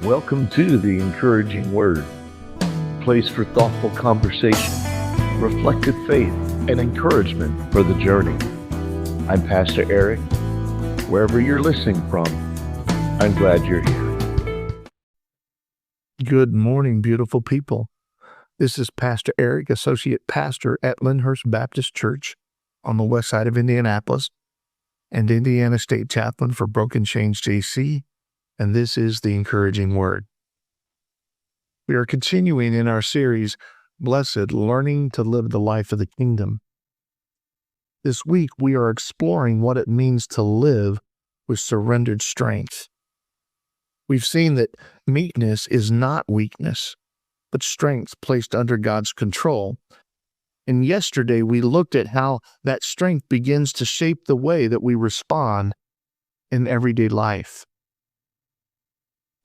Welcome to the Encouraging Word, a place for thoughtful conversation, reflective faith, and encouragement for the journey. I'm Pastor Eric. Wherever you're listening from, I'm glad you're here. Good morning, beautiful people. This is Pastor Eric, Associate Pastor at Lyndhurst Baptist Church on the west side of Indianapolis and Indiana State Chaplain for Broken Chains JC, and this is the Encouraging Word. We are continuing in our series, Blessed, Learning to Live the Life of the Kingdom. This week, we are exploring what it means to live with surrendered strength. We've seen that meekness is not weakness, but strength placed under God's control. And yesterday, we looked at how that strength begins to shape the way that we respond in everyday life.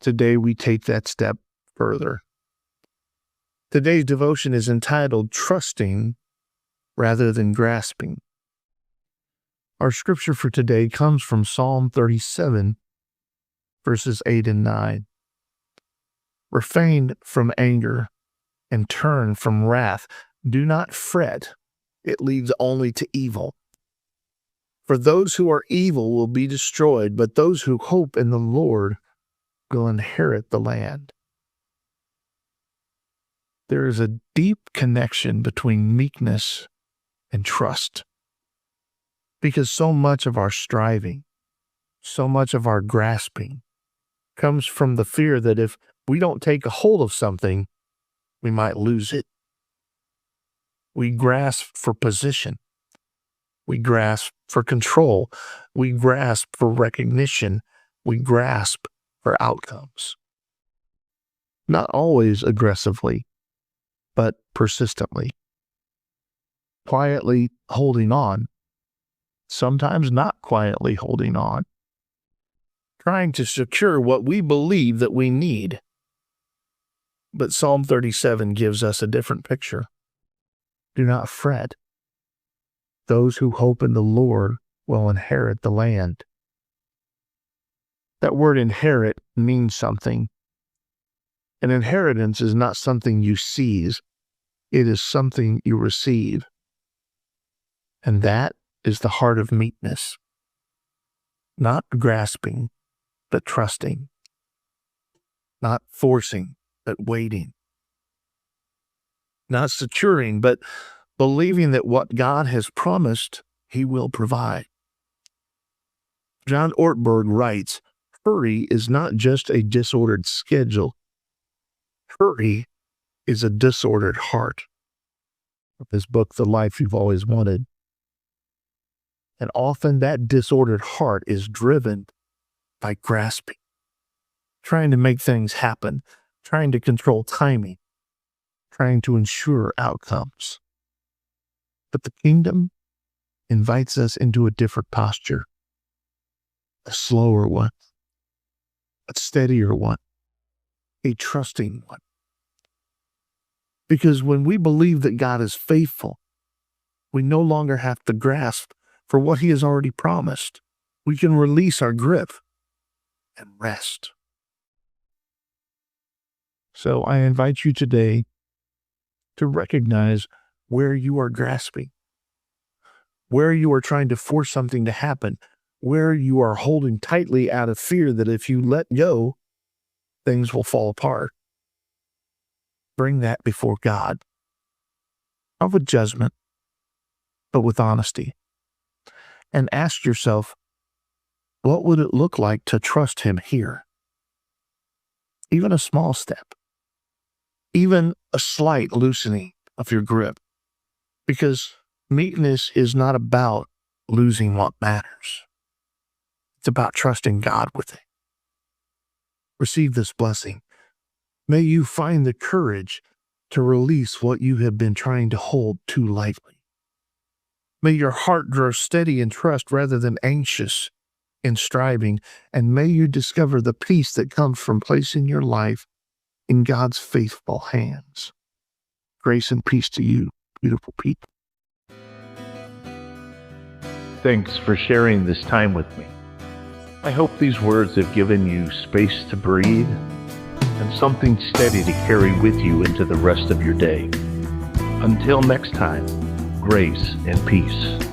Today, we take that step further. Today's devotion is entitled Trusting Rather Than Grasping. Our scripture for today comes from Psalm 37, verses 8 and 9. Refrain from anger and turn from wrath. Do not fret, it leads only to evil. For those who are evil will be destroyed, but those who hope in the Lord will inherit the land. There is a deep connection between meekness and trust, because so much of our striving, so much of our grasping comes from the fear that if we don't take a hold of something, we might lose it. We grasp for position. We grasp for control. We grasp for recognition. We grasp for outcomes. Not always aggressively, but persistently. Quietly holding on, sometimes not quietly holding on. Trying to secure what we believe that we need. But Psalm 37 gives us a different picture. Do not fret. Those who hope in the Lord will inherit the land. That word inherit means something. An inheritance is not something you seize. It is something you receive. And that is the heart of meekness. Not grasping, but trusting. Not forcing, but waiting. Not securing, but believing that what God has promised, He will provide. John Ortberg writes, hurry is not just a disordered schedule. Hurry is a disordered heart. His book, The Life You've Always Wanted. And often that disordered heart is driven by grasping, trying to make things happen, trying to control timing, trying to ensure outcomes. But the kingdom invites us into a different posture, a slower one, a steadier one, a trusting one. Because when we believe that God is faithful, we no longer have to grasp for what He has already promised. We can release our grip and rest. So I invite you today to recognize where you are grasping, where you are trying to force something to happen, where you are holding tightly out of fear that if you let go, things will fall apart. Bring that before God, not with judgment, but with honesty. And ask yourself, what would it look like to trust Him here? Even a small step, even a slight loosening of your grip, because meekness is not about losing what matters. It's about trusting God with it. Receive this blessing. May you find the courage to release what you have been trying to hold too lightly. May your heart grow steady in trust rather than anxious in striving, and may you discover the peace that comes from placing your life in God's faithful hands. Grace and peace to you, beautiful people. Thanks for sharing this time with me. I hope these words have given you space to breathe, and something steady to carry with you into the rest of your day. Until next time, grace and peace.